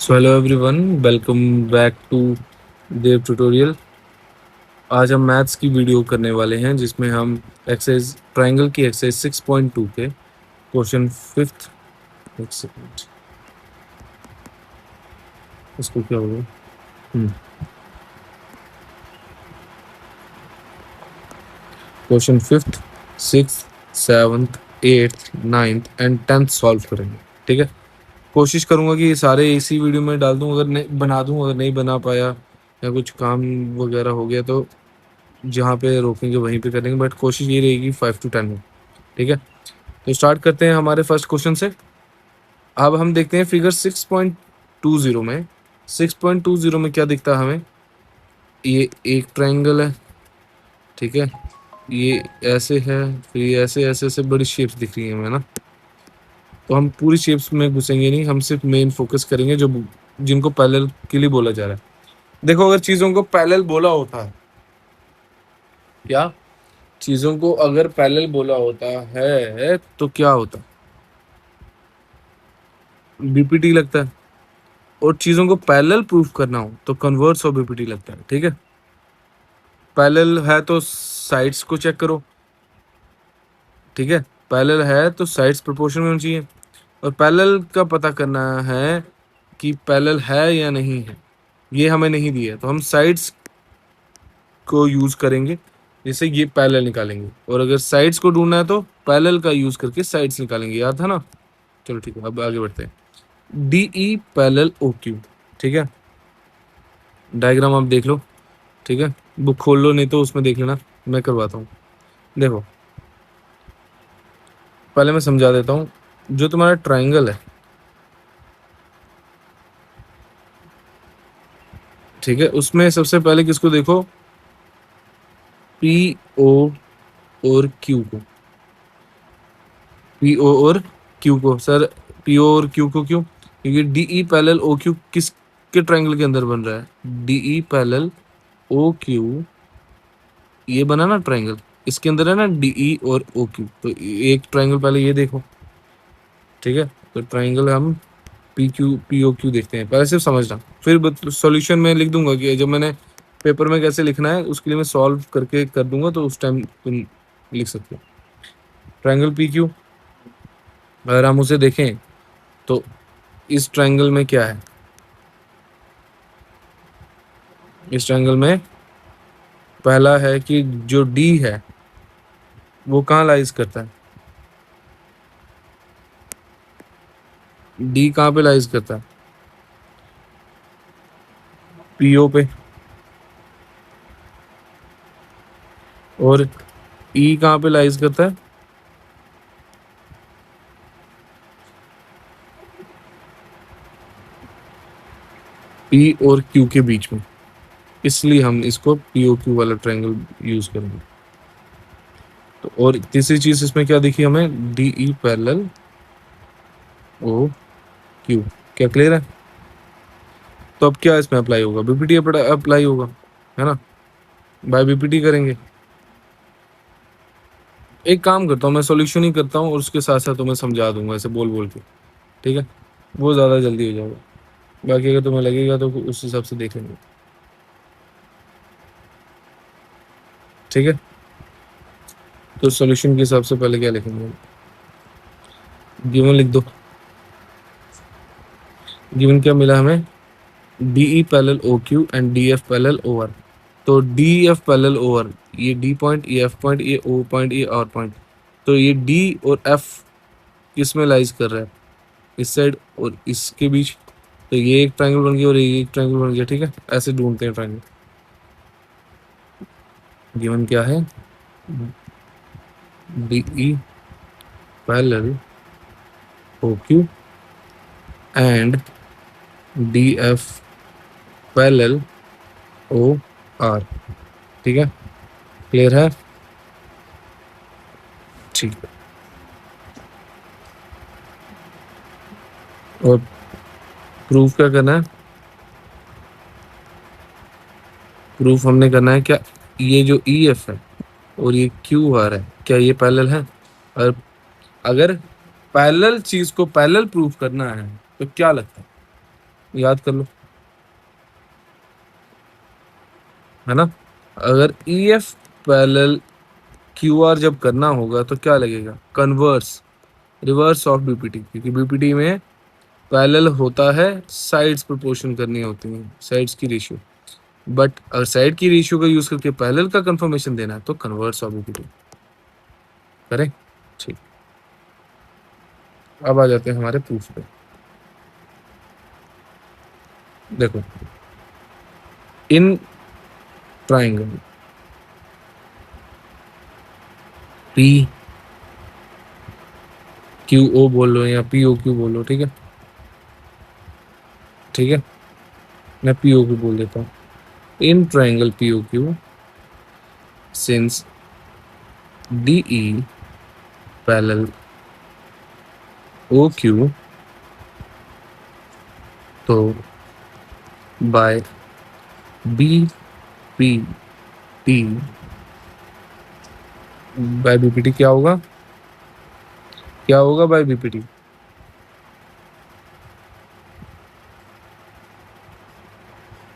So hello everyone, welcome back to Dev tutorial. आज हम maths की वीडियो करने वाले हैं जिसमें हम एक्सरसाइज ट्रायंगल की एक्सरसाइज 6.2 के क्वेश्चन फिफ्थ। एक सेकंड, इसको क्या होगा? Question fifth, six, seventh, eighth, ninth and tenth solve करेंगे। ठीक है, कोशिश करूंगा कि ये सारे इसी वीडियो में डाल दूं, अगर नहीं बना दूं, अगर नहीं बना पाया या कुछ काम वगैरह हो गया तो जहाँ पे रोकेंगे वहीं पे करेंगे, बट कोशिश ये रहेगी 5 to 10 में। ठीक है, तो स्टार्ट करते हैं हमारे फर्स्ट क्वेश्चन से। अब हम देखते हैं फिगर 6.20 में। 6.20 में क्या दिखता है हमें? ये एक ट्रायंगल है, ठीक है, ये ऐसे है, फिर ये ऐसे ऐसे ऐसे बड़ी शेप्स दिख रही है हमें ना। तो हम पूरी शेप्स में घुसेंगे नहीं, हम सिर्फ मेन फोकस करेंगे जो जिनको पैरेलल के लिए बोला जा रहा है। देखो, अगर चीजों को पैरेलल बोला होता है, क्या चीजों को अगर पैरेलल बोला होता है तो क्या होता? बीपीटी लगता है। और चीजों को पैरेलल प्रूफ करना हो तो कन्वर्स और बीपीटी लगता है। ठीक है, पैरेलल है तो साइड्स को चेक करो। ठीक है, पैरेलल है तो साइड्स प्रोपोर्शन में होनी चाहिए, और पैरेलल का पता करना है कि पैरेलल है या नहीं है। ये हमें नहीं दिया तो हम साइड्स को यूज करेंगे, जैसे ये पैरेलल निकालेंगे, और अगर साइड्स को ढूंढना है तो पैरेलल का यूज करके साइड्स निकालेंगे। याद है ना? चलो ठीक है, अब आगे बढ़ते हैं। D E parallel O Q. ठीक है, डायग्राम आप देख लो। ठीक है, बुक खोल लो, नहीं तो उसमें देख लेना, मैं करवाता हूँ। देखो, पहले मैं समझा देता हूँ। जो तुम्हारा ट्रायंगल है, ठीक है, उसमें सबसे पहले किसको देखो? पी ओ और क्यू को। पी ओ और क्यू को। सर, पी ओ और क्यू को क्यों? क्योंकि D E parallel O Q किसके ट्रायंगल के अंदर बन रहा है? D E parallel O Q, ये बना ना ट्रायंगल, इसके अंदर है ना डी ई और ओ क्यू। तो एक ट्रायंगल पहले ये देखो। ठीक है, तो ट्रायंगल हम P Q P O Q देखते हैं, पहले सिर्फ समझना, फिर सॉल्यूशन में लिख दूंगा कि जब मैंने पेपर में कैसे लिखना है उसके लिए मैं सॉल्व करके कर दूंगा, तो उस टाइम तुम लिख सकते हो। ट्रायंगल पी क्यू, अगर हम उसे देखें तो इस ट्रायंगल में क्या है? इस ट्रायंगल में पहला है कि जो डी है वो कहाँ लाइज करता है? डी कहाँ पे लाइज करता है? पीओ पे। और ई कहाँ पे लाइज करता है? पी और क्यू के बीच में, इसलिए हम इसको पीओ क्यू वाला ट्रायंगल यूज करेंगे। तो और तीसरी चीज इसमें क्या दिखी हमें? D E parallel O Q. क्या क्लियर है? तो अब क्या इसमें अप्लाई होगा? बीपीटी अप्लाई होगा, है ना? बाय बीपीटी करेंगे। एक काम करता हूँ, मैं सॉल्यूशन ही करता हूँ और उसके साथ साथ तुम्हें समझा दूंगा ऐसे बोल बोल के। ठीक है, वो ज़्यादा जल्दी हो जाएगा। बाकी अगर तुम्हें लगेगा तो उस हिसाब से देख लेंगे। ठीक है, तो सॉल्यूशन के हिसाब से पहले क्या लिखेंगे? गिवन लिख दो। गिवन क्या मिला हमें? D E parallel O Q and D F parallel O R. तो D F parallel O R, ये डी पॉइंट, ये एफ पॉइंट, ये ओ पॉइंट, ये आर पॉइंट। तो ये डी और एफ किस में लाइज कर रहा है? इस साइड और इसके बीच। तो ये एक ट्रायंगल बन गया और ये एक ट्रायंगल बन गया। ठीक है, ऐसे ढूंढते हैं ट्रायंगल। गिवन क्या है? D E parallel O Q and D F parallel O R. ठीक है, क्लियर है? ठीक है, और प्रूफ क्या करना है? प्रूफ हमने करना है क्या ये जो ई एफ है और ये क्यू आर है, क्या ये पैरेलल है? और अगर पैरेलल चीज को पैरेलल प्रूफ करना है तो क्या लगता है? याद कर लो, है ना। अगर ई एफ पैरेलल क्यू आर जब करना होगा तो क्या लगेगा, कन्वर्स, रिवर्स ऑफ बीपीटी, क्योंकि बीपीटी में पैरेलल होता है, साइड्स प्रोपोर्शन करनी होती हैं, साइड्स की रेशियो। बट अगर साइड की रेशियो का यूज करके पैरेलल का कंफर्मेशन देना है तो कन्वर्स ऑफ बीपीटी करें। ठीक, अब आ जाते हैं हमारे प्रूफ पे। देखो, in triangle P Q O बोल लो या पी ओ क्यू बोल लो, ठीक है, ठीक है, मैं पी ओ क्यू बोल देता हूँ। In triangle P O Q, since D E parallel O Q, तो by B P T, by BPT क्या होगा, क्या होगा बाय बीपीटी,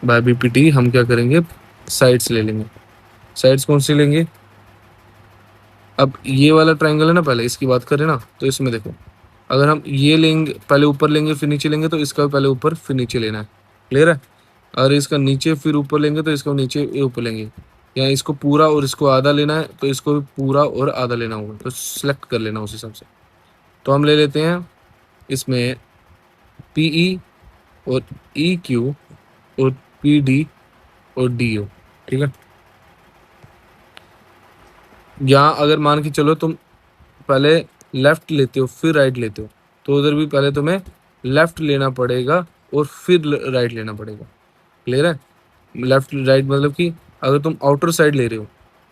बाय बीपीटी हम क्या करेंगे, साइड्स ले लेंगे। साइड्स कौन सी लेंगे, अब ये वाला ट्रायंगल है ना, पहले इसकी बात करें ना, तो इसमें देखो, अगर हम ये लेंगे, पहले ऊपर लेंगे फिर नीचे लेंगे, तो इसका पहले ऊपर फिर नीचे लेना है, क्लियर है। अगर इसका नीचे फिर ऊपर लेंगे तो इसको नीचे ऊपर लेंगे, या इसको पूरा और इसको आधा लेना है तो इसको भी पूरा और आधा लेना होगा, तो सिलेक्ट कर लेना उस हिसाब से। तो हम ले लेते हैं इसमें पीई और ई क्यू और पी डी और डी ओ, ठीक है। यहाँ अगर मान के चलो तुम पहले लेफ्ट लेते हो फिर राइट लेते हो, तो उधर भी पहले तुम्हें लेफ्ट लेना पड़ेगा और फिर राइट लेना पड़ेगा, क्लियर है। लेफ्ट राइट मतलब कि अगर तुम आउटर साइड ले रहे हो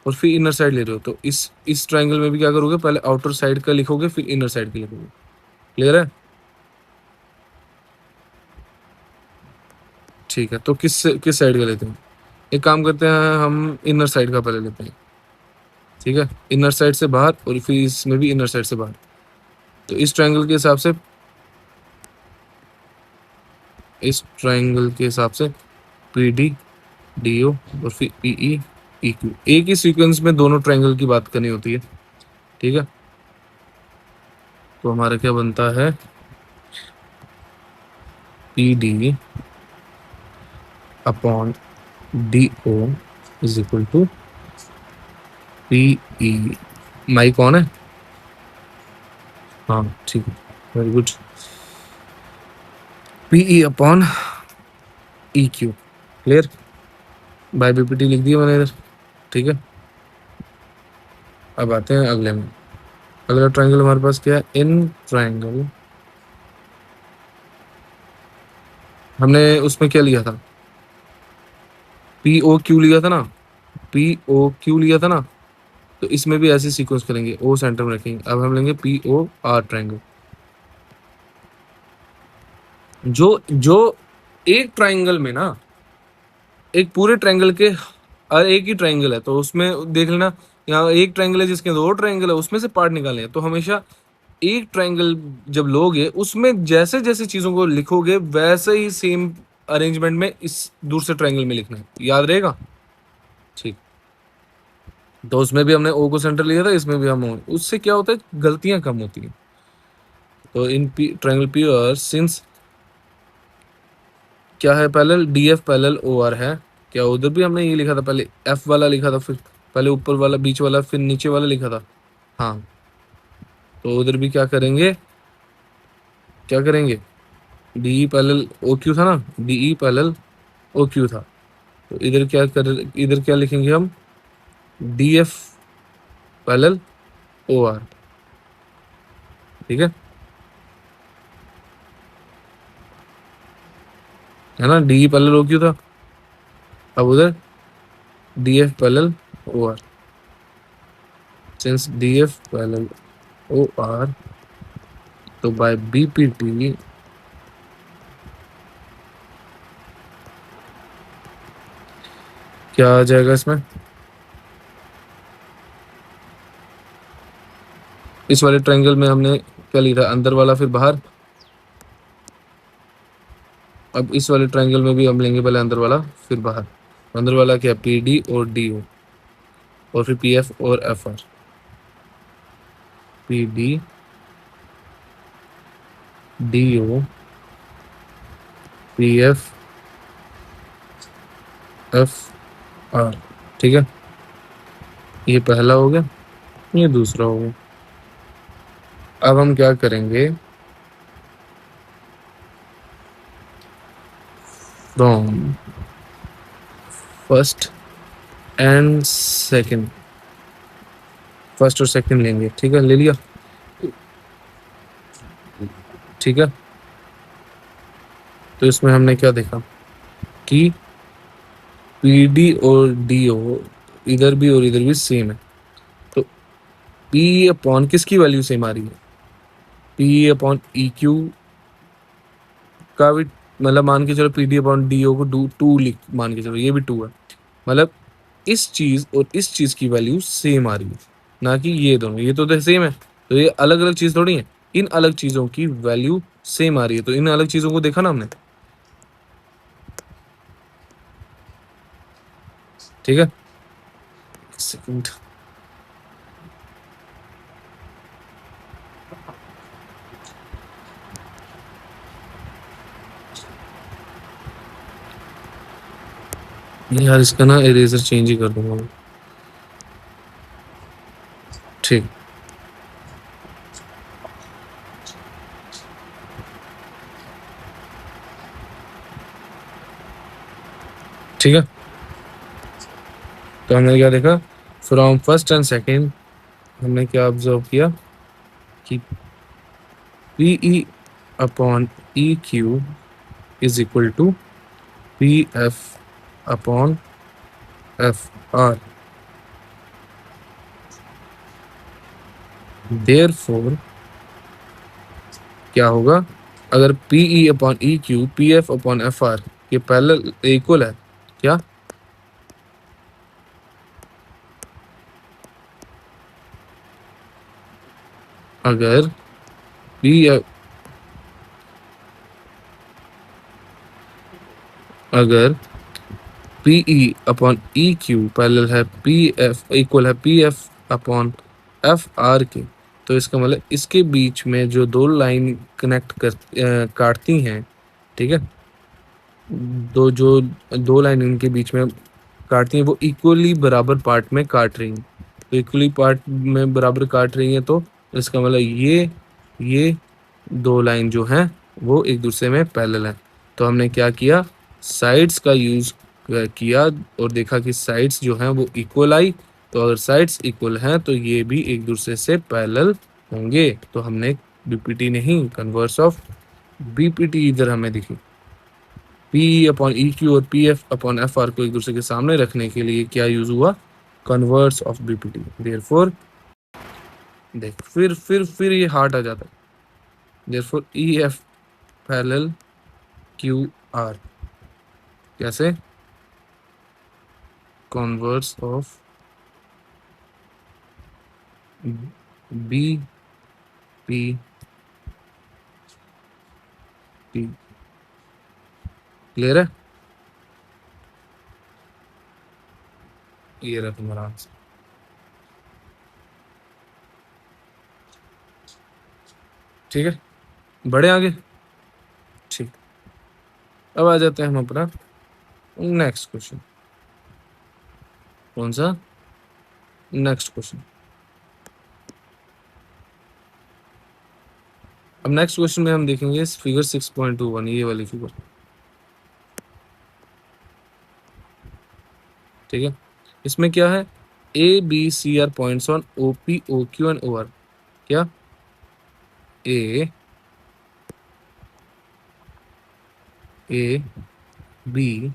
और फिर इनर साइड ले रहे हो, तो इस ट्रायंगल में भी क्या करोगे, पहले आउटर साइड का लिखोगे फिर इनर साइड का लिखोगे, क्लियर है। ठीक है, तो किस किस साइड का लेते हैं, एक काम करते हैं, हम इनर साइड का पहले लेते हैं, ठीक है, इनर साइड से बाहर और फिर इसमें भी इनर साइड से बाहर। तो इस ट्रायंगल के हिसाब से, इस ट्रायंगल के हिसाब से पी डी डी ओ और फिर ई ई ई क्यू, एक ही सीक्वेंस में दोनों ट्रायंगल की बात करनी होती है, ठीक है। तो हमारा क्या बनता है, P D upon D O is equal to P E, माई कौन है, हाँ ठीक है, very good, P E upon E Q, clear, by BPT लिख दिया मैंने इधर, ठीक है। अब आते हैं अगले में, अगला ट्रायंगल हमारे पास क्या है, इन ट्रायंगल, हमने उसमें क्या लिया था, पी ओ क्यू लिया था ना, पी ओ क्यू लिया था ना, तो इसमें भी ऐसे सीक्वेंस करेंगे, ओ सेंटर में रखेंगे। अब हम लेंगे पी ओ आर ट्रायंगल, जो जो एक ट्रायंगल में ना, एक पूरे ट्रायंगल के, और एक ही ट्रायंगल है तो उसमें देख लेना, यहाँ एक ट्रायंगल है जिसके दो ट्रायंगल है, उसमें से पार्ट निकालने हैं, तो हमेशा एक ट्रायंगल जब लोगे उसमें जैसे जैसे चीजों को लिखोगे वैसे ही सेम अरेंजमेंट में इस दूसरे ट्रायंगल में लिखना है, याद रहेगा। ठीक, तो उसमें भी हमने ओ को सेंटर लिया था, इसमें भी हम ओ, उससे क्या होता है, गलतियां कम होती हैं। तो इन ट्रायंगल पी और सिंस क्या है, parallel D F parallel O R है, क्या उधर भी हमने ये लिखा था, पहले एफ वाला लिखा था, फिर पहले ऊपर वाला बीच वाला फिर नीचे वाला लिखा था, हाँ। तो उधर भी क्या करेंगे, क्या करेंगे, डी पैरेलल ओ क्यू था ना, डी पैरेलल ओ क्यू था, तो इधर क्या कर, इधर क्या लिखेंगे हम, D F parallel O R, ठीक है ना, डी पैरेलल ओ क्यू था, अब उधर D F parallel O R, since D F parallel O R, तो बाय बी पी टी क्या आ जाएगा इसमें, इस वाले ट्रायंगल में हमने क्या लिखा, अंदर वाला फिर बाहर, अब इस वाले ट्रायंगल में भी हम लेंगे पहले अंदर वाला फिर बाहर। अंदर वाला क्या, पी डी और डी ओ, और फिर पी एफ और F R. P D D O P F F R. ठीक है, ये पहला हो गया, ये दूसरा हो गया। अब हम क्या करेंगे, from first and second, first और सेकंड लेंगे। ठीक है, ले लिया। ठीक है, तो इसमें हमने क्या देखा कि पी डी और डी ओ इधर भी और इधर भी सेम है, तो पी अपॉन किसकी वैल्यू सेम आ रही है, पी अपॉन ई क्यू का भी, मतलब मान के चलो P D upon D O को टू लिख, मान के चलो ये भी टू है, मतलब इस चीज और इस चीज की वैल्यू सेम आ रही है, ना कि ये दोनों, ये तो सेम है, तो ये अलग अलग चीज थोड़ी है। इन अलग चीजों की वैल्यू सेम आ रही है, तो इन अलग चीजों को देखा ना हमने। ठीक है, सेकंड। यार इसका ना इरेजर चेंज ही कर दूंगा मैं। ठीक, ठीक है, तो हमने क्या देखा, फ्रॉम फर्स्ट एंड सेकंड हमने क्या ऑब्जर्व किया कि P E upon E Q is equal to P F upon F R. Therefore क्या होगा, अगर P E upon E Q P F upon F R के पैरेलल इक्वल है, क्या, अगर पी अगर P E upon E Q parallel है P F, equal है P F upon F R के, तो इसका मतलब इसके बीच में जो दो लाइन कनेक्ट कर काटती हैं, ठीक है, जो दो लाइन इनके बीच में काटती हैं वो इक्वली बराबर पार्ट में काट रही हैं, तो इक्वली पार्ट में बराबर काट रही हैं, तो इसका मतलब ये दो लाइन जो हैं वो एक दूसरे में पैरेलल है। तो हमने क्या किया, साइड्स का यूज किया और देखा कि साइड्स जो हैं वो इक्वल आई, तो अगर साइड्स इक्वल हैं तो ये भी एक दूसरे से पैरेलल होंगे, तो हमने बीपीटी नहीं, कन्वर्स ऑफ बीपीटी इधर हमें दिखी। पी अपॉन ई क्यू और P F upon F are को एक दूसरे के सामने रखने के लिए क्या यूज हुआ, कन्वर्स ऑफ बीपीटी। देयरफॉर देख, फिर ये हार्ड आ जाता है। Therefore E F parallel Q R, कैसे, converse of B P T. Clear है, ये रहा तुम्हारा आंसर। ठीक है, बड़े आगे। ठीक, अब आ जाते हैं हम अपना नेक्स्ट क्वेश्चन। कौन सा, नेक्स्ट क्वेश्चन। अब नेक्स्ट क्वेश्चन में हम देखेंगे फिगर 6.21, ये वाली फिगर। ठीक है, इसमें क्या है, A B C are points on O P O Q and O R. क्या, ए बी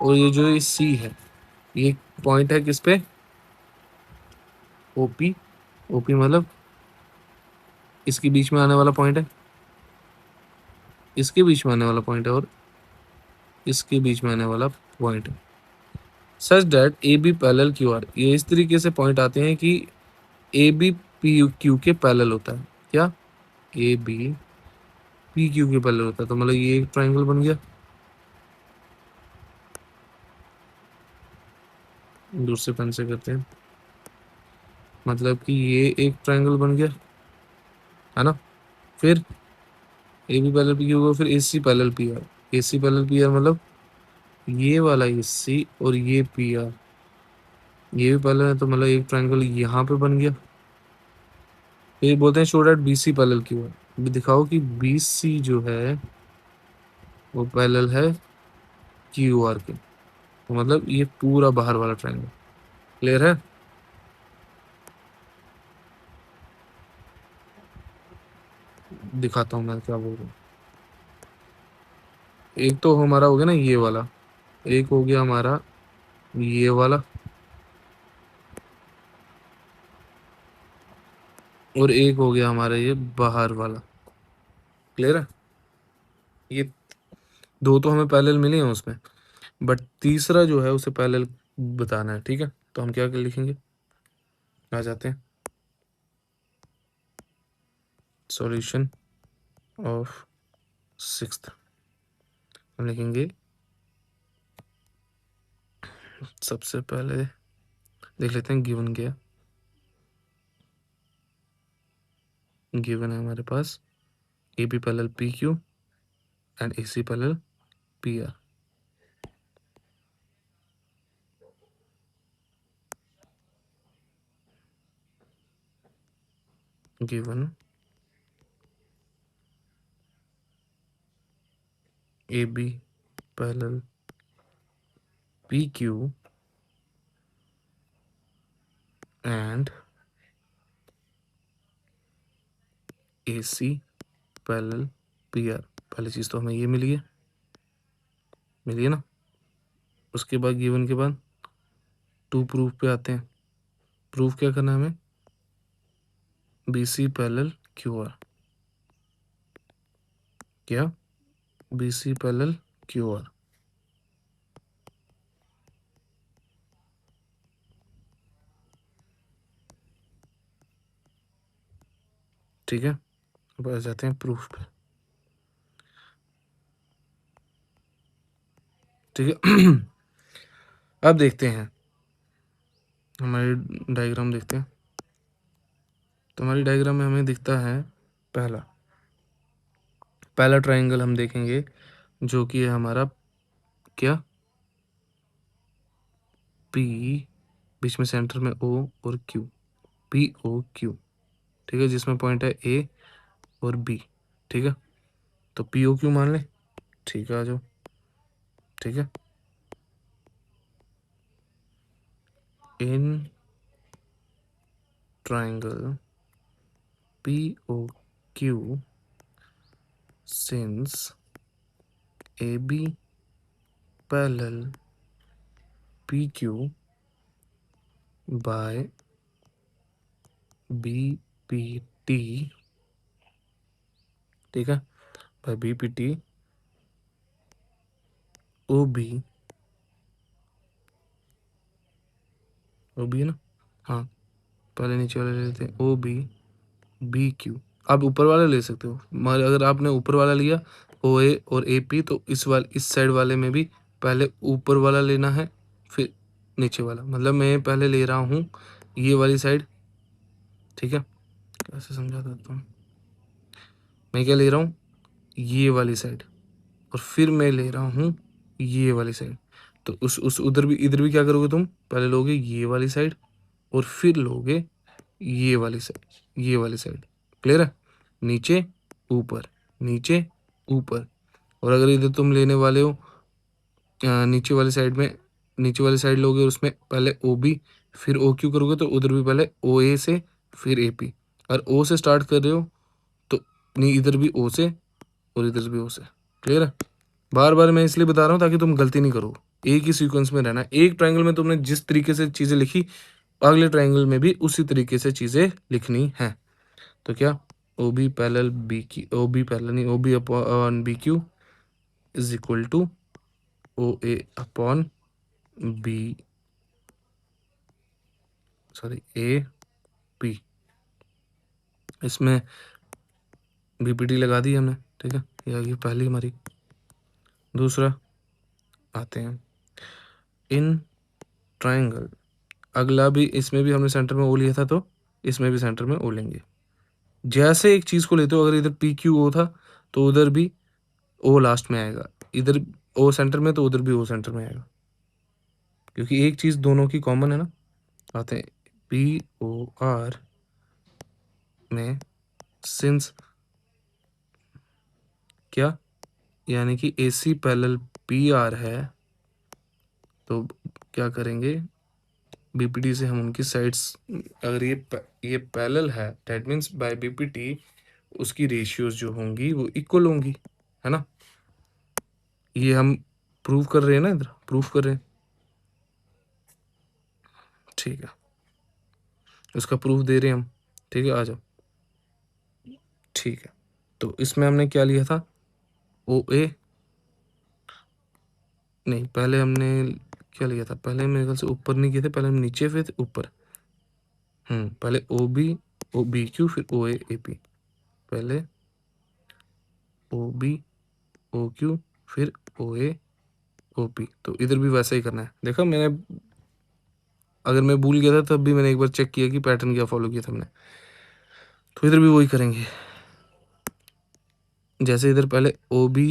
और ये जो सी है, ये पॉइंट है किस पे, ओपी। ओपी मतलब इसके बीच में आने वाला पॉइंट है, इसके बीच में आने वाला पॉइंट है, और इसके बीच में आने वाला पॉइंट है। Such that A B parallel Q R, ये इस तरीके से पॉइंट आते हैं कि ए बी पी क्यू के पैरेलल होता है। क्या, ए बी पी क्यू के पैरेलल होता है, तो मतलब ये एक ट्राइंगल बन गया। दूसरे पेन से करते हैं, मतलब कि ये एक ट्राइंगल बन गया, है ना। फिर A B parallel P Q होगा, फिर A C parallel P R. A C parallel P R मतलब ये वाला ए सी और ये पी आर, ये भी पैरेलल है, तो मतलब एक ट्राइंगल यहाँ पे बन गया। फिर बोलते हैं show that B C parallel Q R, भी दिखाओ कि बी सी जो है वो पैरेलल है क्यू आर के, तो मतलब ये पूरा बाहर वाला ट्राइंगल। क्लियर है। दिखाता हूँ मैं क्या बोल रहा हूँ। एक तो हमारा हो गया ना ये वाला, एक हो गया हमारा ये वाला, और एक हो गया हमारा ये बाहर वाला। क्लियर है। ये दो तो हमें पैरेलल मिले हैं उसमें, बट तीसरा जो है उसे पैरेलल बताना है। ठीक है, तो हम क्या लिखेंगे, आ जाते हैं सॉल्यूशन ऑफ सिक्स्थ। हम लिखेंगे सबसे पहले देख लेते हैं गिवन क्या। गिवन है हमारे पास A B parallel P Q and A C parallel P R. Given A B parallel P Q and A C parallel P R. पहली चीज तो हमें ये मिली है ना। उसके बाद गिवन के बाद टू प्रूफ पे आते हैं। प्रूफ क्या करना है हमें, B C parallel Q R. क्या, B C parallel Q R. ठीक है, अब आ जाते हैं प्रूफ पे। ठीक है। अब देखते हैं हमारी डायग्राम, देखते हैं। तो हमारी डायग्राम में हमें दिखता है पहला पहला ट्राइंगल हम देखेंगे, जो कि है हमारा क्या, पी, बीच में सेंटर में ओ और क्यू, पी ओ क्यू। ठीक है, जिसमें पॉइंट है ए और बी। ठीक है, तो पी ओ क्यू मान ले। ठीक है, आ जाओ। ठीक है, इन triangle POQ since AB parallel PQ by BPT, ठीक है, by BPT OB, OB है ना, हाँ, पहले नीचे वाले ले लेते हैं OB BQ। आप ऊपर वाला ले सकते हो, मगर अगर आपने ऊपर वाला लिया OA और AP, तो इस साइड वाले में भी पहले ऊपर वाला लेना है, फिर नीचे वाला। मतलब मैं पहले ले रहा हूँ ये वाली साइड। ठीक है, कैसे समझा देता हूँ। मैं क्या ले रहा हूँ, ये वाली साइड, और फिर मैं ले रहा हूँ ये वाली साइड। तो उस उधर भी, इधर भी क्या करोगे तुम, पहले लोगे ये वाली साइड और फिर लोगे ये वाली साइड, ये वाली साइड। क्लियर है। नीचे ऊपर, नीचे ऊपर। और अगर इधर तुम लेने वाले हो नीचे वाली साइड में, नीचे वाली साइड लोगे और उसमें पहले ओ बी फिर ओ क्यू करोगे, तो उधर भी पहले ओ ए से फिर ए पी। अगर ओ से स्टार्ट कर रहे हो तो नहीं, इधर भी ओ से और इधर भी ओ से। क्लियर है। बार बार मैं इसलिए बता रहा हूँ ताकि तुम गलती नहीं करो, एक ही सीक्वेंस में रहना। एक ट्रायंगल में तुमने जिस तरीके से चीज़ें लिखी, अगले ट्रायंगल में भी उसी तरीके से चीज़ें लिखनी है। तो क्या, ओ बी पैरेलल बी की, ओ बी पैरेलल नहीं, O B upon B Q is equal to O A upon B, sorry A P. इसमें बीपीटी लगा दी हमने। ठीक है, ये आ गई पहली हमारी। दूसरा आते हैं इन ट्राइंगल, अगला भी, इसमें भी हमने सेंटर में ओ लिया था, तो इसमें भी सेंटर में ओ लेंगे। जैसे एक चीज को लेते हो, अगर इधर पी क्यू ओ था तो उधर भी ओ लास्ट में आएगा, इधर ओ सेंटर में तो उधर भी ओ सेंटर में आएगा, क्योंकि एक चीज दोनों की कॉमन है ना। आते हैं पी ओ आर में, सिंस क्या, यानी कि ए सी पैरेलल पी आर है, तो क्या करेंगे, बीपीटी से हम उनकी साइड्स, अगर ये पैरेलल है दैट मीन्स बाय बीपीटी उसकी रेशियोज जो होंगी वो इक्वल होंगी, है ना। ये हम प्रूव कर रहे हैं ना, इधर प्रूव कर रहे हैं, ठीक है, उसका प्रूफ दे रहे हैं हम, ठीक है, आ जाओ। ठीक है, तो इसमें हमने क्या लिया था, ओ ए, नहीं पहले हमने क्या लिया था, पहले मेरे ख्याल से ऊपर नहीं किए थे, पहले हम नीचे फिर ऊपर, पहले O B, O B Q, फिर ओ ए पी, पहले ओ बी ओ क्यू, फिर ओ ए ओ पी। तो इधर भी वैसा ही करना है, देखा मैंने, अगर मैं भूल गया था तब भी मैंने एक बार चेक किया कि पैटर्न क्या फॉलो किया था हमने, तो इधर भी वही करेंगे। जैसे इधर पहले ओ बी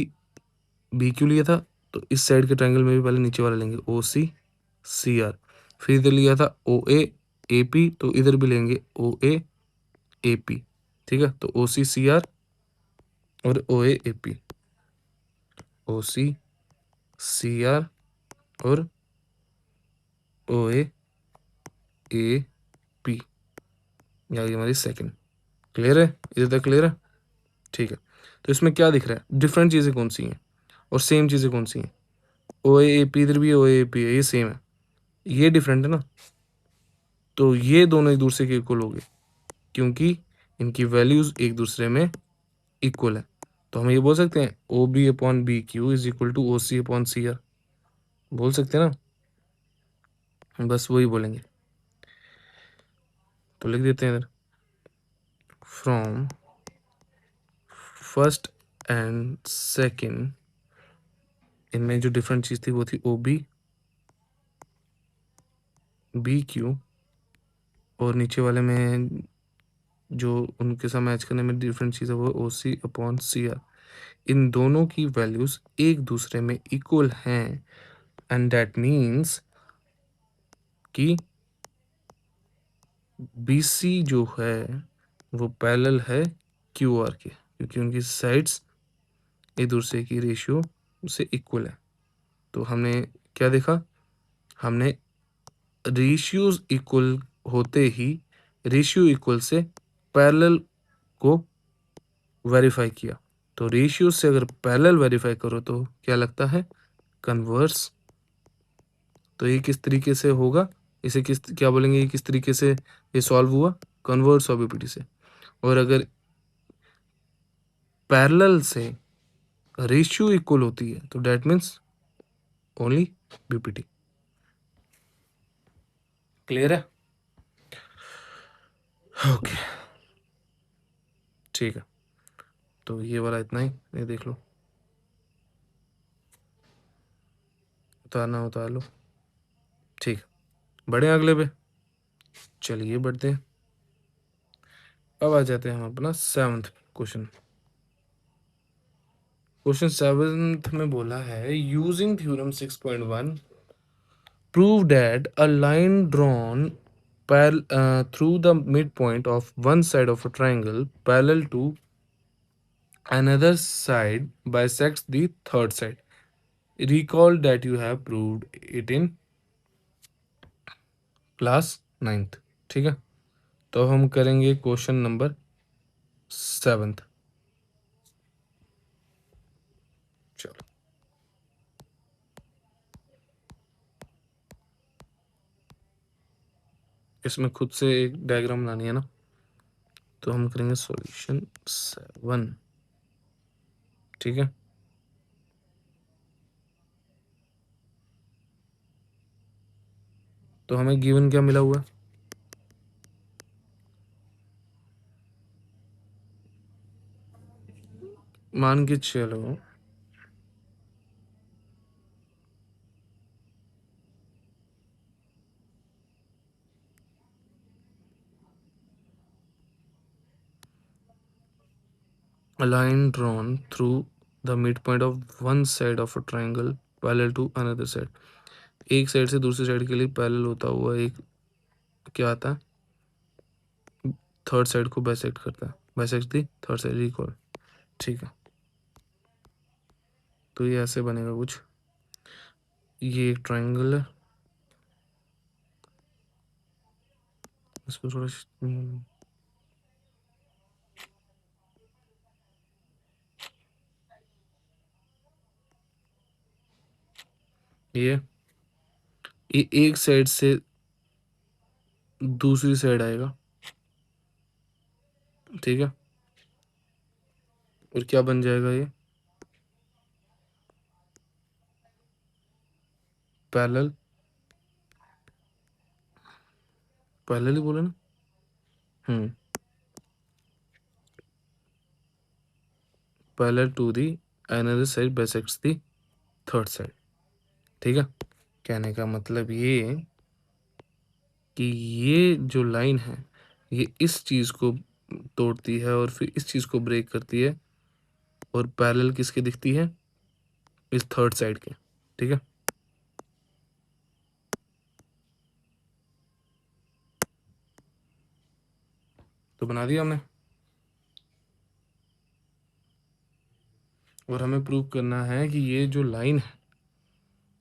बी क्यू लिया था, तो इस साइड के ट्रायंगल में भी पहले नीचे वाला लेंगे ओ सी सी आर, फिर इधर लिया था ओ ए पी, तो इधर भी लेंगे ओ ए पी, ठीक है। तो ओ सी आर और ओ A P, O C R और ओ ए पी, ये आ गई हमारी सेकंड। क्लियर है, इधर तक क्लियर है, ठीक है। तो इसमें क्या दिख रहा है, डिफरेंट चीज़ें कौन सी हैं और सेम चीज़ें कौन सी हैं, ओ ए पी इधर भी ओ ए पी है, ये सेम है, ये डिफरेंट है ना, तो ये दोनों एक दूसरे के इक्वल हो गए, क्योंकि इनकी वैल्यूज एक दूसरे में इक्वल है। तो हम ये बोल सकते हैं O B upon B Q is equal to O C upon C R, बोल सकते हैं ना, बस वही बोलेंगे। तो लिख देते हैं इधर, फ्रॉम फर्स्ट एंड सेकेंड, इनमें जो डिफरेंट चीज़ थी वो थी ओ बी क्यू, और नीचे वाले में जो उनके साथ मैच करने में डिफरेंट चीज़ है वो ओ सी अपॉन सी आर। इन दोनों की वैल्यूज एक दूसरे में इक्वल हैं, एंड दैट मीन्स कि बी सी जो है वो पैरेलल है क्यू आर के, क्योंकि उनकी साइड्स एक दूसरे की रेशियो से इक्वल है। तो हमने क्या देखा, हमने रेशियोज इक्वल होते ही रेशियो इक्वल से पैरेलल को वेरीफाई किया। तो रेशियो से अगर पैरेलल वेरीफाई करो तो क्या लगता है, कन्वर्स। तो ये किस तरीके से होगा, इसे किस क्या बोलेंगे, ये किस तरीके से ये सॉल्व हुआ, कन्वर्स ऑफ बीपीटी से। और अगर पैरेलल से रेशियो इक्वल होती है तो that means only BPT. Clear है, ओके, ठीक है। तो ये वाला इतना ही, ये देख लो, उतारना उतार लो, ठीक है। बढ़े अगले पे, चलिए बढ़ते हैं। अब आ जाते हैं हम अपना सेवंथ क्वेश्चन। क्वेश्चन सेवंथ में बोला है, using theorem 6.1 prove that a line drawn through the midpoint of one side of a triangle parallel to another side bisects the third side. Recall that you have proved it in class 9th, ठीक है। तो हम करेंगे question number 7th। चलो, इसमें खुद से एक डायग्राम बनानी है ना, तो हम करेंगे सॉल्यूशन 7, ठीक है। तो हमें गिवन क्या मिला हुआ है, मान के चलो a line drawn through the midpoint of one side of a triangle parallel to another side. एक साइड से दूसरी साइड के लिए पैरेलल होता हुआ एक क्या आता है, थर्ड साइड को बाइसेक्ट करता है, बाइसेक्ट दी थर्ड साइड रिकॉल। ठीक है, तो ये ऐसे बनेगा कुछ, ये एक ट्राइंगल है, इसको थोड़ा ये एक साइड से दूसरी साइड आएगा, ठीक है, और क्या बन जाएगा ये पैरेलल, पैरेलल ही बोले ना, parallel to the another side bisects the third side. ठीक है, कहने का मतलब ये कि ये जो लाइन है ये इस चीज को तोड़ती है और फिर इस चीज को ब्रेक करती है, और पैरेलल किसके दिखती है, इस थर्ड साइड के। ठीक है, तो बना दिया हमने, और हमें प्रूव करना है कि ये जो लाइन है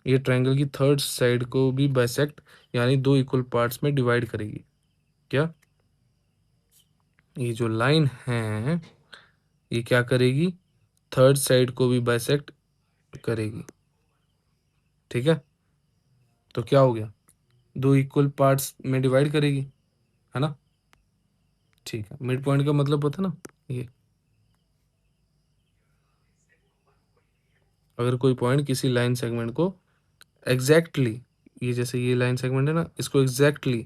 ये ट्रायंगल की थर्ड साइड को भी बाइसेक्ट यानी दो इक्वल पार्ट्स में डिवाइड करेगी। क्या ये जो लाइन है ये क्या करेगी, थर्ड साइड को भी बाइसेक्ट करेगी। ठीक है, तो क्या हो गया, दो इक्वल पार्ट्स में डिवाइड करेगी, है ना। ठीक है, मिड पॉइंट का मतलब पता ना, ये अगर कोई पॉइंट किसी लाइन सेगमेंट को एग्जैक्टली ये जैसे ये लाइन सेगमेंट है ना, इसको एग्जैक्टली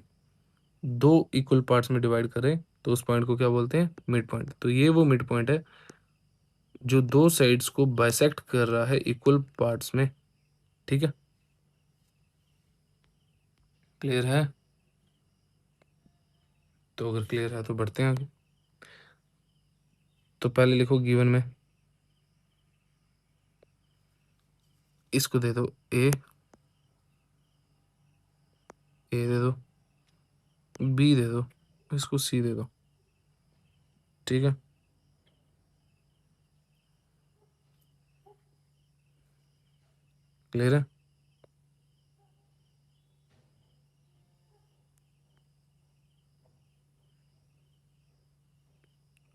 दो इक्वल पार्ट्स में डिवाइड करें तो उस पॉइंट को क्या बोलते हैं, मिड पॉइंट। तो ये वो मिड पॉइंट है जो दो साइड्स को बाइसेक्ट कर रहा है इक्वल पार्ट्स में। ठीक है, क्लियर है, तो अगर क्लियर है तो बढ़ते हैं आगे। तो पहले लिखो गिवन में, इसको दे दो ए दे दो, बी दे दो, इसको सी दे दो। ठीक है, क्लियर है,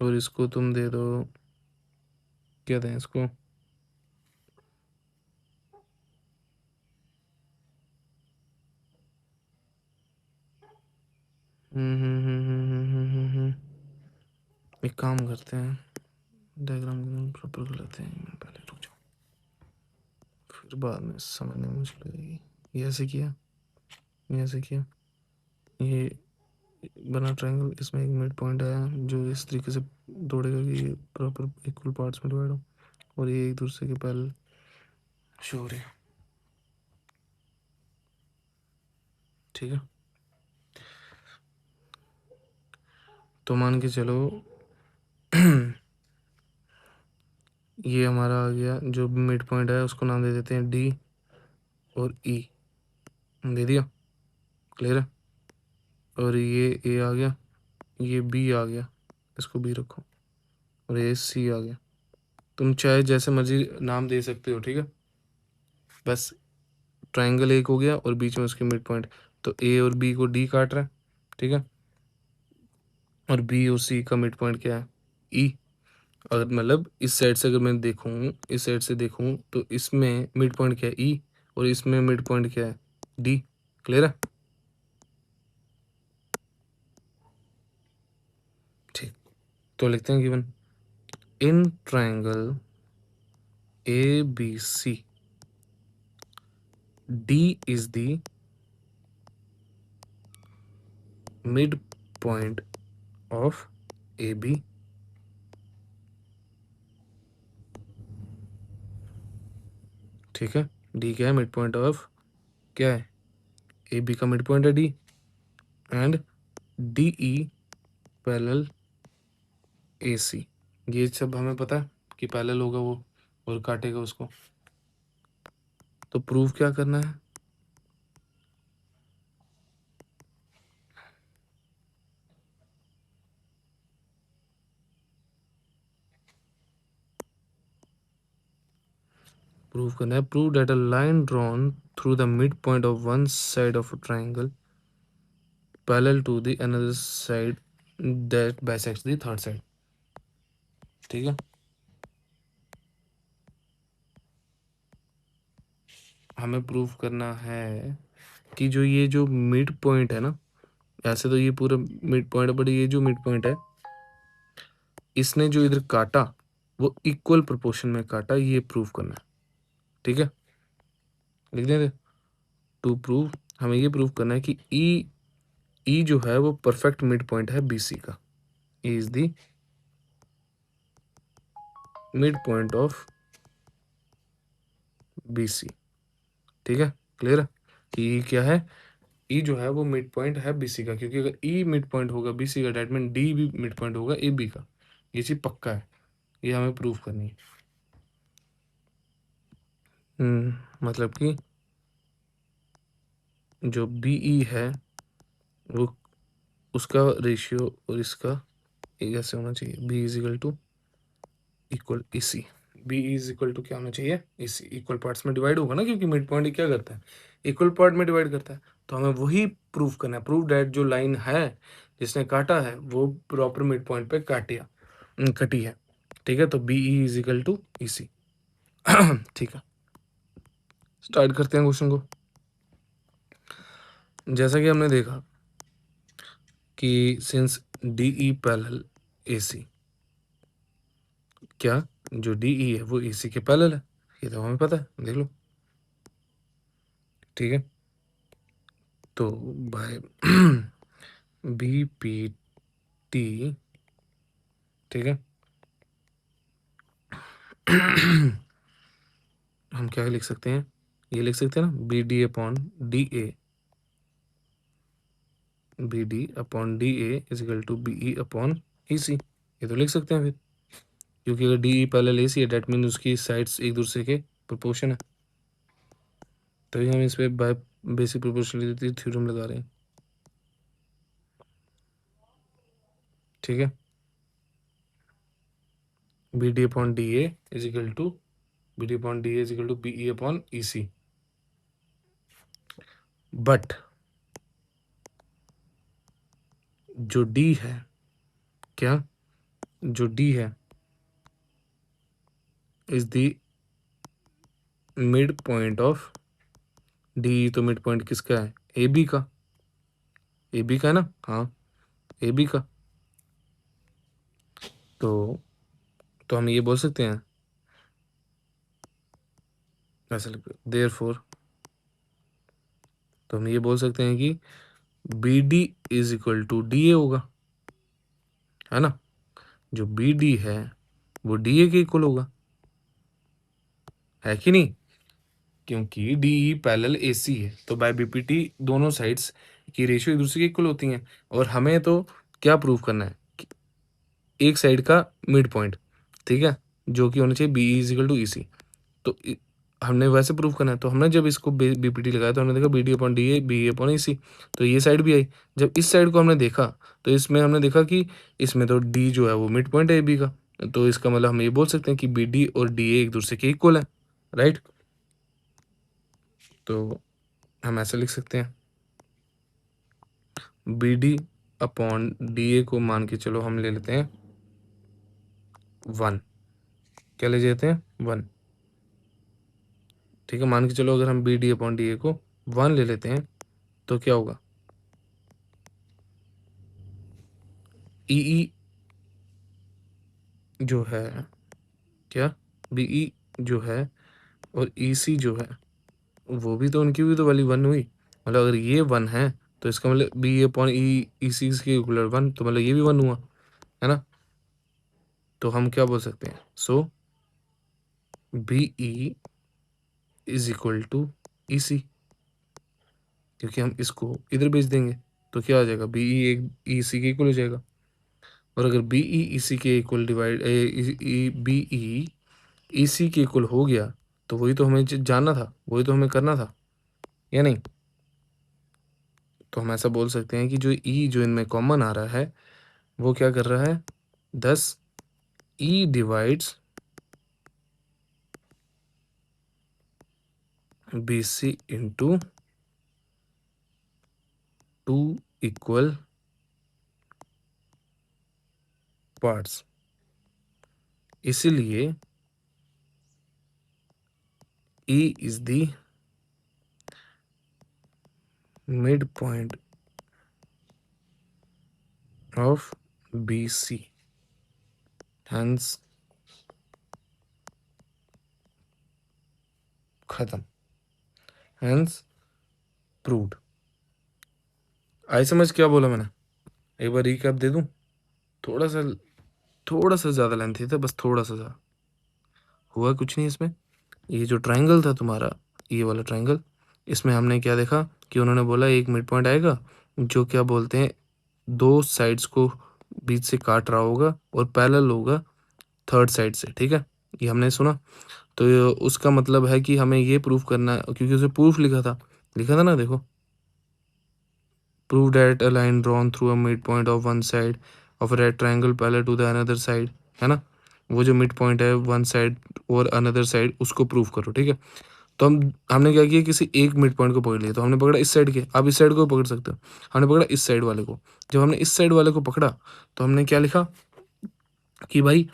और इसको तुम दे दो, क्या दें इसको, एक काम करते हैं, डायग्राम प्रॉपर कर लेते हैं, पहले रुक जाओ, फिर बाद में समझने में मुश्किल लगेगी। ये ऐसे किया, ये ऐसे किया, ये बना ट्रायंगल, इसमें एक मिड पॉइंट आया जो इस तरीके से दौड़ेगा कि ये प्रॉपर इक्वल पार्ट्स में डिवाइड हो, और ये एक दूसरे के पैरेलल शो हो रहे हैं। ठीक है, तो मान के चलो ये हमारा आ गया, जो मिड पॉइंट है उसको नाम दे देते हैं डी और ई, दे दिया, क्लियर है, और ये ए आ गया, ये बी आ गया, इसको बी रखो, और ये सी आ गया। तुम चाहे जैसे मर्जी नाम दे सकते हो, ठीक है, बस ट्रायंगल एक हो गया और बीच में उसके मिड पॉइंट, तो ए और बी को डी काट रहा है, ठीक है, और बी और सी का मिड पॉइंट क्या है, ई। अगर मतलब इस साइड से अगर मैं देखूँ, इस साइड से देखूँ तो इसमें मिड पॉइंट क्या है, ई, और इसमें मिड पॉइंट क्या है, डी। क्लियर है, ठीक, तो लिखते हैं given in triangle A B C D is the mid point of AB ठीक है, डी क्या है, मिड पॉइंट ऑफ क्या है, ए बी का मिड पॉइंट है D, and D E parallel A C. ये सब हमें पता है कि पैरेलल होगा वो और काटेगा उसको। तो प्रूव क्या करना है, प्रूव करना है, prove that a line drawn through the mid point of one side of a triangle parallel to the another side that bisects the third side. ठीक है, हमें प्रूव करना है कि जो ये जो मिड पॉइंट है ना, ऐसे तो ये पूरा मिड पॉइंट है, बट ये जो मिड पॉइंट है इसने जो इधर काटा वो इक्वल प्रोपोर्शन में काटा, ये प्रूव करना है। ठीक है, लिख दें, टू प्रूव हमें ये प्रूव करना है कि ई जो है वो परफेक्ट मिड पॉइंट है बीसी का, ई is the mid point of BC. ठीक है, क्लियर है कि ई क्या है, ई जो है वो मिड पॉइंट है बीसी का, क्योंकि अगर ई मिड पॉइंट होगा बीसी का डेट मीन डी भी मिड पॉइंट होगा ए बी का। ये चीज पक्का है, ये हमें प्रूव करनी है। मतलब कि जो बी ई है वो उसका रेशियो और इसका एक ऐसे होना चाहिए, B is equal to equal EC, B is equal to क्या होना चाहिए, इसी इक्वल पार्ट्स में डिवाइड होगा ना, क्योंकि मिड पॉइंट क्या करता है, इक्वल पार्ट में डिवाइड करता है। तो हमें वही प्रूफ करना है, प्रूव दैट जो लाइन है जिसने काटा है वो प्रॉपर मिड पॉइंट पे कटी है। ठीक है, तो B E is equal to E C. ठीक है, स्टार्ट करते हैं क्वेश्चन को। जैसा कि हमने देखा कि since D E parallel A C, क्या जो डी ई है वो ए सी के पैरेलल है, ये तो हमें पता है, देख लो। ठीक है, तो बाय बी पी टी, ठीक है, हम क्या लिख सकते हैं, ये लिख सकते हैं ना, B D upon D A, B D upon D A is equal to B E upon E C. ये तो लिख सकते हैं फिर, क्योंकि अगर डी ई पैरेलल ए सी है डेट मीन उसकी साइड्स एक दूसरे के प्रोपोर्शन है, तभी हम इस पे बाय बेसिक प्रोपोर्शनलिटी थ्योरम लगा रहे हैं। ठीक है, B D upon D A is equal to B D upon D A is equal to B E upon E C. But जो डी है, क्या जो डी है is the mid point of D, तो मिड पॉइंट किसका है, A B का, ए B का है ना, हाँ ए बी का। तो हम ये बोल सकते हैं ऐसे लिख, देयरफॉर तो हम ये बोल सकते हैं कि B D is equal to D A होगा, है ना, जो बी डी है वो डी ए के इक्वल होगा, है कि नहीं, क्योंकि डी ई पैरेलल ए सी है, तो बाय बीपीटी दोनों साइड्स की रेशियो एक दूसरे के इक्वल होती हैं, और हमें तो क्या प्रूव करना है कि एक साइड का मिड पॉइंट, ठीक है, जो कि होना चाहिए B is equal to E C. तो हमने वैसे प्रूव करना है, तो हमने जब इसको बीपीटी लगाया तो हमने देखा B D upon D A B A upon E C, तो ये साइड भी आई। जब इस साइड को हमने देखा तो इसमें हमने देखा कि इसमें तो डी जो है वो मिड पॉइंट है ए बी का, तो इसका मतलब हम ये बोल सकते हैं कि बी डी और डी ए एक दूसरे के इक्वल है, राइट। तो हम ऐसे लिख सकते हैं, B D upon D A को मान के चलो हम ले लेते हैं 1, क्या ले लेते हैं 1। ठीक है, मान के चलो अगर हम B D upon D A को 1 ले लेते हैं तो क्या होगा, ई ई जो है, क्या बी ई जो है और ई सी जो है वो भी तो उनकी भी तो वैल्यू 1 हुई, मतलब अगर ये 1 है तो इसका मतलब बी अपॉन ई ई सी के इक्वल 1, तो मतलब ये भी 1 हुआ, है ना। तो हम क्या बोल सकते हैं, so B E is equal to E C, क्योंकि हम इसको इधर भेज देंगे तो क्या आ जाएगा, बी ई एक ई सी के इक्वल हो जाएगा। और अगर बी ई ई सी के इक्वल डिवाइड बी ई ई सी के इक्वल हो गया तो वही तो हमें जानना था, वही तो हमें करना था, या नहीं? तो हम ऐसा बोल सकते हैं कि जो ई जो इनमें कॉमन आ रहा है वो क्या कर रहा है, 10 E divides B C into 2 equal parts. इसीलिए E is the midpoint of BC. Hence खत्म। Hence proved। आई समझ क्या बोला मैंने? एक बार रिकैप दे दूं? थोड़ा सा थोड़ा सा ज़्यादा लेंथी था, बस थोड़ा सा ज़्यादा। हुआ कुछ नहीं इसमें। ये जो ट्रायंगल था तुम्हारा, ये वाला ट्रायंगल, इसमें हमने क्या देखा कि उन्होंने बोला एक मिड पॉइंट आएगा जो क्या बोलते हैं, दो साइड्स को बीच से काट रहा होगा और पैरेलल होगा थर्ड साइड से, ठीक है? ये हमने सुना। तो उसका मतलब है कि हमें ये प्रूफ करना है, क्योंकि उसे प्रूफ लिखा था ना, देखो, prove that a line drawn through a mid point of one side of a red triangle parallel to the another side, है ना? वो जो मिड पॉइंट है वन साइड और अनदर साइड, उसको प्रूफ करो, ठीक है? तो हमने क्या किया, किसी एक मिड पॉइंट को पकड़ लिया, तो हमने पकड़ा इस साइड के, आप इस साइड को पकड़ सकते हो, हमने पकड़ा इस साइड वाले को। जब हमने इस साइड वाले को पकड़ा तो हमने क्या लिखा कि भाई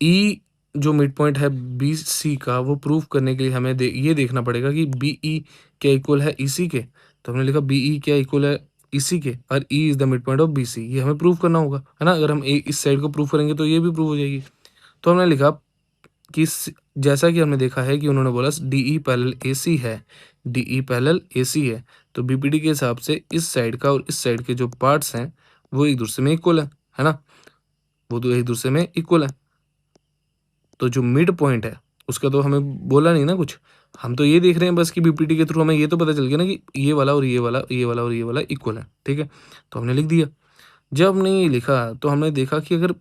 ई जो मिड पॉइंट है बी सी का, वो प्रूफ करने के लिए हमें ये देखना पड़ेगा कि बी ई क्या इक्वल है ई सी के। तो हमने लिखा बी ई क्या इक्वल है ई सी के, और E is the mid point of B C. ये हमें प्रूफ करना होगा, है ना? अगर हम इस साइड को प्रूफ करेंगे तो ये भी प्रूफ हो जाएगी। तो हमने लिखा कि जैसा कि हमने देखा है कि उन्होंने बोला डी ई पैरेलल ए सी है, डी ई पैरेलल ए सी है, तो बीपीडी के हिसाब से इस साइड का और इस साइड के जो पार्ट्स हैं वो एक दूसरे में इक्वल है ना? वो तो एक दूसरे में इक्वल है। तो जो मिड पॉइंट है उसका तो हमें बोला नहीं ना कुछ, हम तो ये देख रहे हैं बस कि बीपीटी के थ्रू हमें ये तो पता चल गया ना कि ये वाला और ये वाला, ये वाला और ये वाला इक्वल है, ठीक है? तो हमने लिख दिया। जब हमने ये लिखा तो हमने देखा कि अगर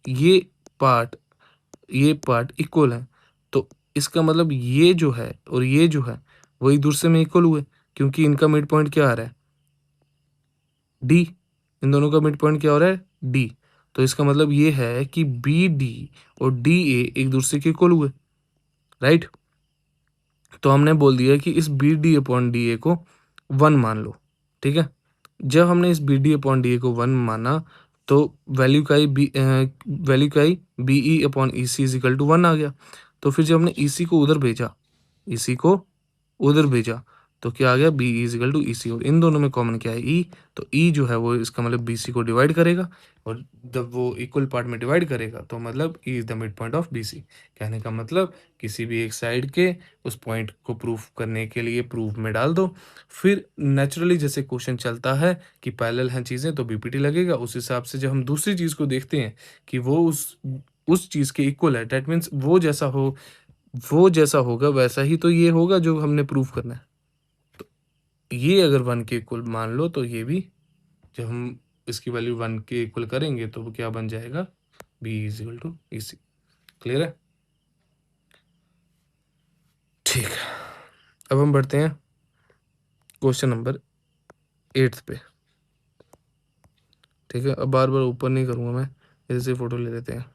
ये पार्ट ये पार्ट इक्वल है तो इसका मतलब ये जो है और ये जो है वो एक दूसरे में इक्वल हुए, क्योंकि इनका मिड पॉइंट क्या आ रहा है, डी। इन दोनों का मिड पॉइंट क्या हो रहा है, डी। तो इसका मतलब ये है कि बी डी और डी ए एक दूसरे के इक्वल हुए, राइट? तो हमने बोल दिया कि इस B D upon D A को 1 मान लो, ठीक है? जब हमने इस B D upon D A को 1 माना तो वैल्यू का ही B E upon E C is equal to 1 आ गया। तो फिर जब हमने ई सी को उधर भेजा, इसी को उधर भेजा, तो क्या आ गया, बी इजिकल टू ई सी। और इन दोनों में कॉमन क्या है, ई। तो ई जो है वो इसका मतलब बी सी को डिवाइड करेगा, और जब वो इक्वल पार्ट में डिवाइड करेगा तो मतलब E is the mid point of B C. कहने का मतलब किसी भी एक साइड के उस पॉइंट को प्रूफ करने के लिए प्रूफ में डाल दो, फिर नेचुरली जैसे क्वेश्चन चलता है कि पैरेलल हैं चीज़ें तो बीपीटी लगेगा। उस हिसाब से जब हम दूसरी चीज़ को देखते हैं कि वो उस चीज़ के इक्वल है, दैट मीन्स वो जैसा होगा वैसा ही तो ये होगा जो हमने प्रूफ करना है। तो ये अगर 1 के इक्वल मान लो तो ये भी, जब हम इसकी वैल्यू 1 के इक्वल करेंगे तो वो क्या बन जाएगा, B is equal to E C. Clear है? ठीक है, अब हम बढ़ते हैं क्वेश्चन नंबर 8 पे। ठीक है, अब बार बार ऊपर नहीं करूंगा मैं, इधर से फोटो ले लेते हैं।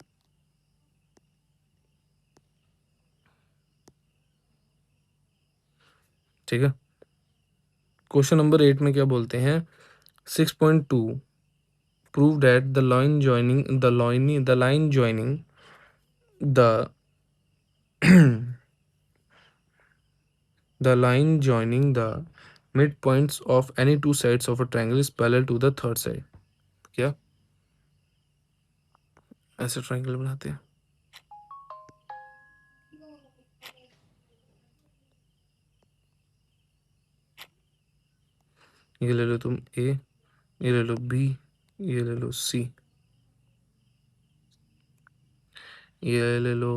ठीक है, क्वेश्चन नंबर 8 में क्या बोलते हैं, 6.2 prove that the line joining the the line joining the midpoints of any two sides of a triangle is parallel to the third side। क्या ऐसे ट्रायंगल बनाते हैं? ये ले लो तुम ए, ये ले लो बी, ये ले लो सी, ये ले लो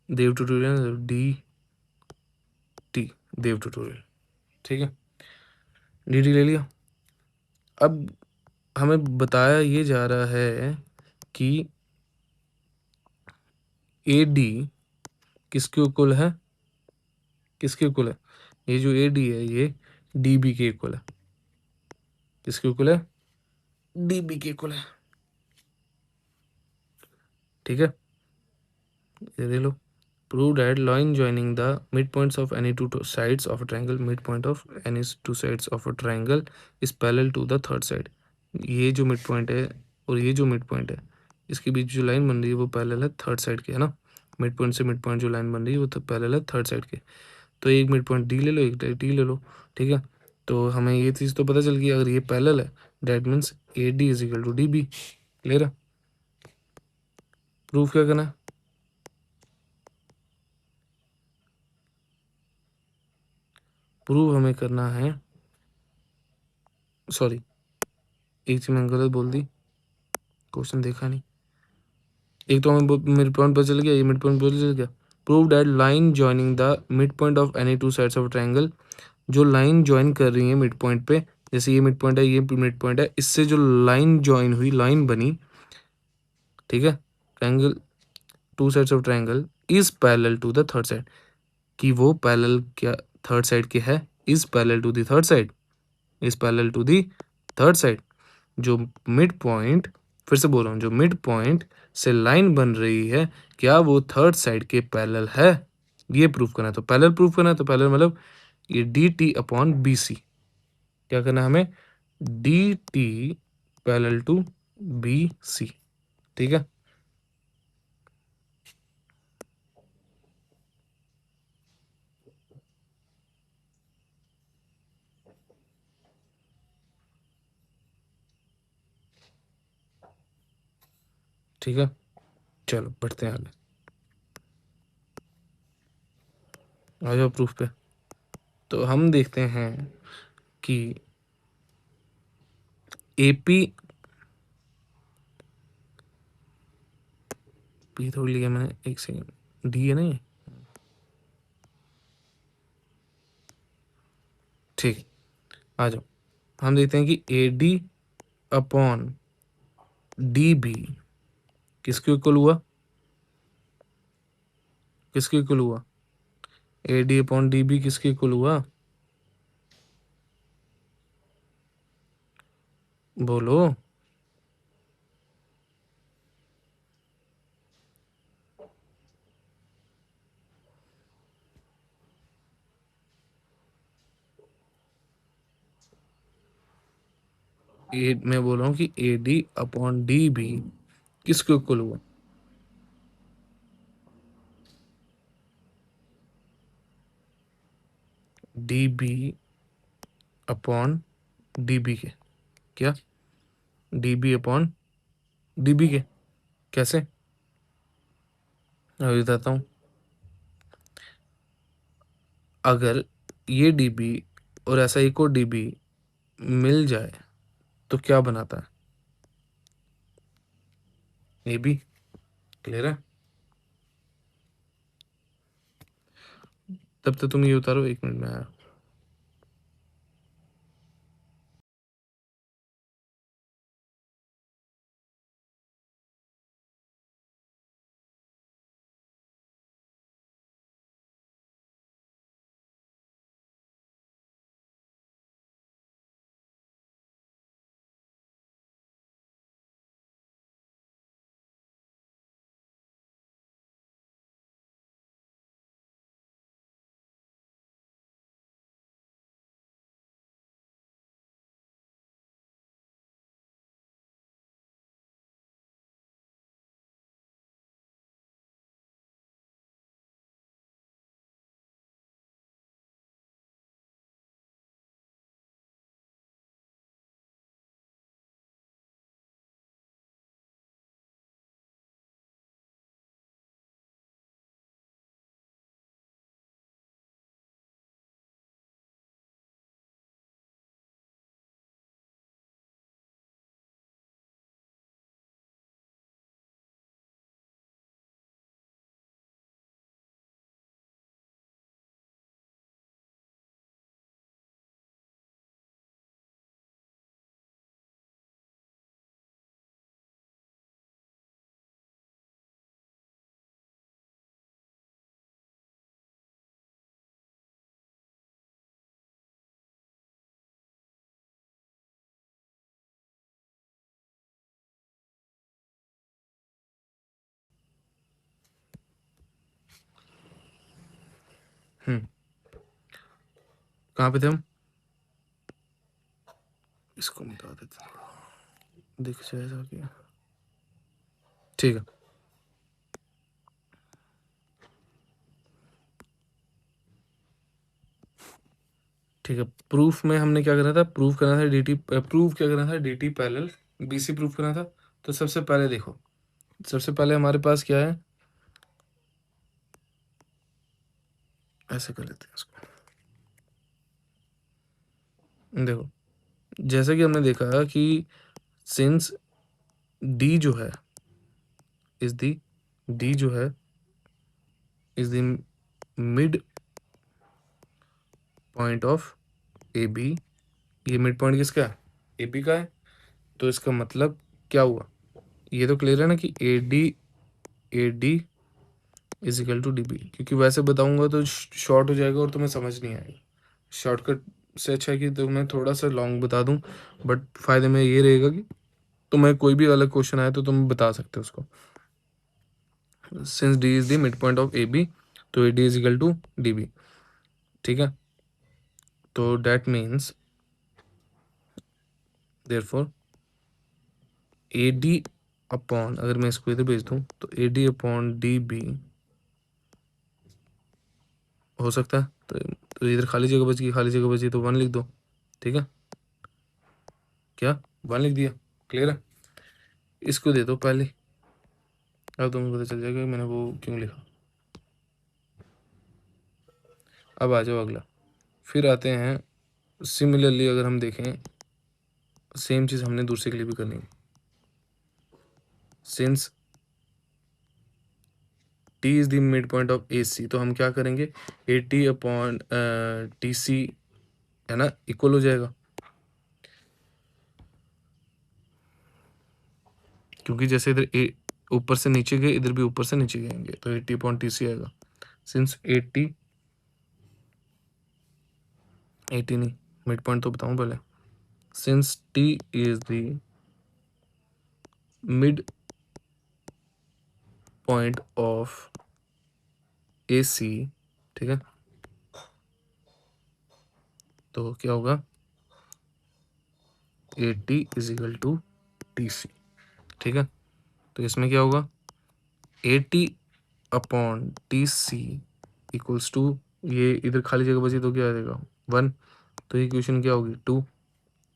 देव ट्यूटोरियल डी, देव ट्यूटोरियल। ठीक है, डीडी ले लिया। अब हमें बताया ये जा रहा है कि ए डी किसके इक्वल है, किसके इक्वल है, ये जो ए डी है ये डी बी के इक्वल है। किसके इक्वल है, डी बी के इक्वल है। ठीक है, ये ले लो। Prove that line joining the mid points of any two sides of a triangle, mid point of any two sides of a triangle is parallel to the third side. ये जो mid point है और ये जो mid point है, इसके बीच जो line बन रही है वो पैरेलल है थर्ड साइड के, है ना। मिड पॉइंट से मिड पॉइंट जो लाइन बन रही है वो तो पैरेलल है थर्ड साइड के। तो एक मिड पॉइंट डी ले लो, एक डी ले लो। ठीक है, तो हमें ये चीज़ तो पता चल गई, अगर ये पैरेलल है that means A D is equal to D B. Clear है। प्रूफ क्या करना है, प्रूव हमें करना है, सॉरी एक चीज मैंने गलत बोल दी, क्वेश्चन देखा नहीं। एक तो हमें मिड पॉइंट पता चल गया, ये मिड पॉइंट पता चल गया। Prove that line joining the mid point of any two sides of triangle, जो लाइन ज्वाइन कर रही है मिड पॉइंट पे, जैसे ये मिड पॉइंट है, ये मिड पॉइंट है, इससे जो लाइन ज्वाइन हुई, लाइन बनी, ठीक है, triangle, two sides of triangle is parallel to the third side, कि वो पैरेलल क्या थर्ड साइड के है, is parallel to the third side, is parallel to the third side. जो मिड पॉइंट, फिर से बोल रहा हूँ, जो मिड पॉइंट से लाइन बन रही है क्या वो थर्ड साइड के पैरेलल है, ये प्रूफ करना है। तो पैरेलल प्रूफ करना है, तो पैरेलल मतलब ये D T upon B C, क्या करना है हमें, D T parallel to B C. ठीक है, ठीक है, चलो बढ़ते हैं आगे, आ जाओ प्रूफ पे। तो हम देखते हैं कि एपी, पी थोड़ी लिया मैंने, एक सेकेंड, डी है ना ये, ठीक, आ जाओ। हम देखते हैं कि A D upon D B किसके इक्वल हुआ, किसके इक्वल हुआ, A D upon D B किसके इक्वल हुआ, बोलो। ए, मैं बोल रहा हूँ कि A D upon D B किसके इक्वल हुआ, D B upon D B के, क्या, D B upon D B के, कैसे, मैं बताता हूँ। अगर ये डी बी और ऐसा एक और डी बी मिल जाए तो क्या बनाता है, ए बी। क्लियर है। तब तक तुम ये उतारो, एक मिनट में आया। कहाँ पे थे हम? इसको मिटा देते हैं, दिख जाएगा क्या? ठीक है, ठीक है। प्रूफ में हमने क्या करना था? प्रूफ करना था डी टी, प्रूफ क्या करना था? D T parallel B C proof करना था। तो सबसे पहले देखो, सबसे पहले हमारे पास क्या है, ऐसे कर लेते हैं इसको। देखो, जैसा कि हमने देखा कि सिंस डी जो है इज दी, डी जो है is the mid point of A B, ये मिड पॉइंट किसका है? ए बी का है। तो इसका मतलब क्या हुआ? ये तो क्लियर है ना कि A D is equal to D B, क्योंकि वैसे बताऊंगा तो शॉर्ट हो जाएगा और तुम्हें समझ नहीं आएगा। शॉर्टकट से अच्छा है कि तुम्हें थोड़ा सा लॉन्ग बता दूं, बट फायदे में ये रहेगा कि तुम्हें कोई भी अलग क्वेश्चन आए तो तुम बता सकते हो उसको। Since D is the mid point of A B, तो A D is equal to D B. ठीक है, तो that means therefore A D upon, अगर मैं इसको इधर भेज दूं तो A D upon D B हो सकता है। तो इधर खाली जगह बच गई, खाली जगह बची तो 1 लिख दो। ठीक है, क्या 1 लिख दिया? क्लियर है? इसको दे दो पहले, अब तुम्हें पता चल जाएगा कि मैंने वो क्यों लिखा। अब आ जाओ अगला, फिर आते हैं सिमिलरली। अगर हम देखें, सेम चीज़ हमने दूसरे के लिए भी करनी है। Since T is the mid point of A C, तो हम क्या करेंगे? A T upon T C है ना, इक्वल हो जाएगा, क्योंकि जैसे इधर ए ऊपर से नीचे गए, इधर भी ऊपर से नीचे गएंगे, तो A T upon T C आएगा। Since A T, A T नहीं, मिड पॉइंट तो बताऊं पहले। Since T is the mid point of A C, ठीक है, तो क्या होगा? A T is equal to T C. ठीक है, तो इसमें क्या होगा? A T upon T C equals to, ये इधर खाली जगह बची तो क्या आ जाएगा? 1। तो ये इक्वेशन क्या होगी? 2।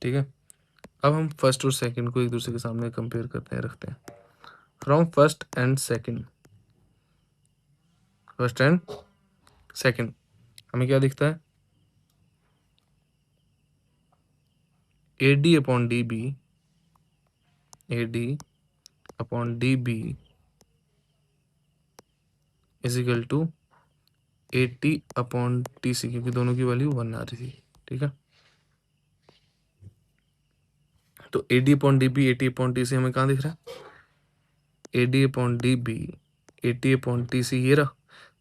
ठीक है, अब हम फर्स्ट और सेकंड को एक दूसरे के सामने कंपेयर करते हैं, रखते हैं। From first and second, first and second हमें क्या दिखता है? A D upon D B, A D upon D B is equal to A T upon T C, क्योंकि दोनों की वैल्यू 1 आ रही थी। ठीक है, तो A D upon D B, A T upon T C हमें कहाँ दिख रहा है? A D upon D B, A T upon T C, ये रहा।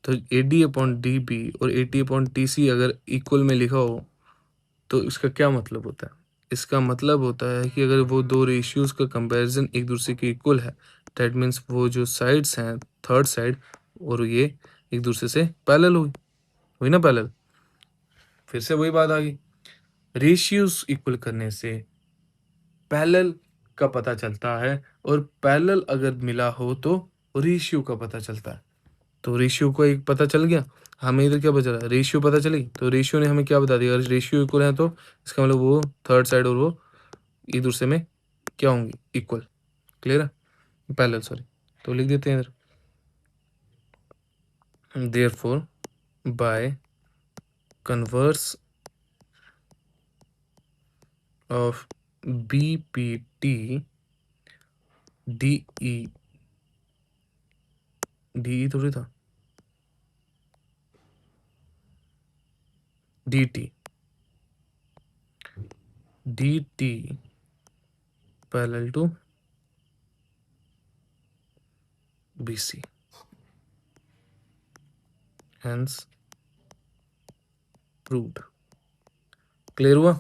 तो A D upon D B और A T upon T C अगर इक्वल में लिखा हो तो इसका क्या मतलब होता है? इसका मतलब होता है कि अगर वो दो रेशियोज का कंपैरिजन एक दूसरे के इक्वल है, दैट मीन्स वो जो साइड्स हैं, थर्ड साइड और ये एक दूसरे से पैरेलल हुई, हुई ना पैरेलल। फिर से वही बात आ गई, रेशियोज इक्वल करने से पैरेलल का पता चलता है, और पैरेलल अगर मिला हो तो रेशियो का पता चलता है। तो रेशियो को एक पता चल गया, हमें इधर क्या बचा रहा? रेशियो पता चली, तो रेशियो ने हमें क्या बता दिया? अगर रेशियो इक्वल है तो इसका मतलब वो थर्ड साइड और वो एक दूसरे में क्या होंगी? इक्वल। क्लियर है? Parallel, sorry. तो लिख देते हैं इधर, therefore by converse of B P T D E, D E थोड़ी था, D T, D T parallel to B C, hence proved. Clear हुआ?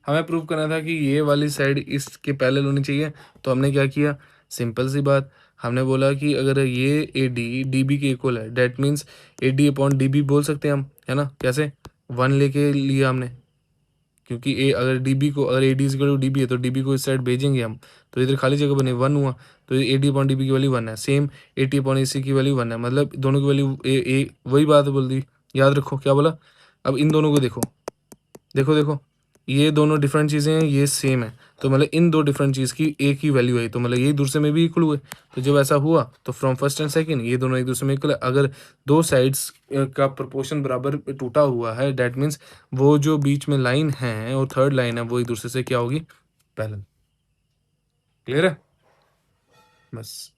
हमें प्रूव करना था कि ये वाली साइड इसके पैरेलल होनी चाहिए, तो हमने क्या किया? सिंपल सी बात, हमने बोला कि अगर ये ए डी डी बी के इक्वल है, that means A D upon D B बोल सकते हैं हम, है ना। कैसे, 1 लेके लिया हमने, क्योंकि ए अगर डी बी को, अगर A D equal to D B है तो डी बी को इस साइड भेजेंगे हम, तो इधर खाली जगह बने 1 हुआ, तो A D upon D B की वैल्यू 1 है। Same A T upon A C की वैल्यू 1 है, मतलब दोनों की वैल्यू ए वही बात बोल दी, याद रखो क्या बोला। अब इन दोनों को देखो, देखो देखो, ये दोनों डिफरेंट चीज़ें हैं, ये सेम है, तो मतलब इन दो डिफरेंट चीज़ की एक ही वैल्यू है, तो मतलब ये दूसरे में भी इक्वल हुए। तो जब ऐसा हुआ तो फ्रॉम फर्स्ट एंड सेकंड ये दोनों एक दूसरे में इक्वल है। अगर दो साइड्स का प्रोपोर्शन बराबर टूटा हुआ है, दैट मीन्स वो जो बीच में लाइन है और थर्ड लाइन है वो एक दूसरे से क्या होगी, पैरेलल। क्लियर है। बस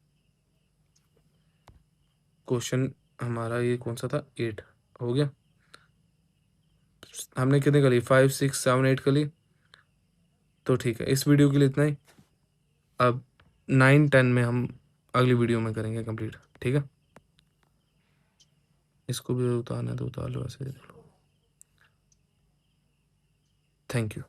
क्वेश्चन हमारा ये कौन सा था, 8 हो गया। हमने कितने कर ली, 5 6 7 8 कर ली, तो ठीक है इस वीडियो के लिए इतना ही। अब 9 10 में हम अगली वीडियो में करेंगे कंप्लीट, ठीक है। इसको भी उतारना है तो उतार लो, ऐसे देख लो। Thank you.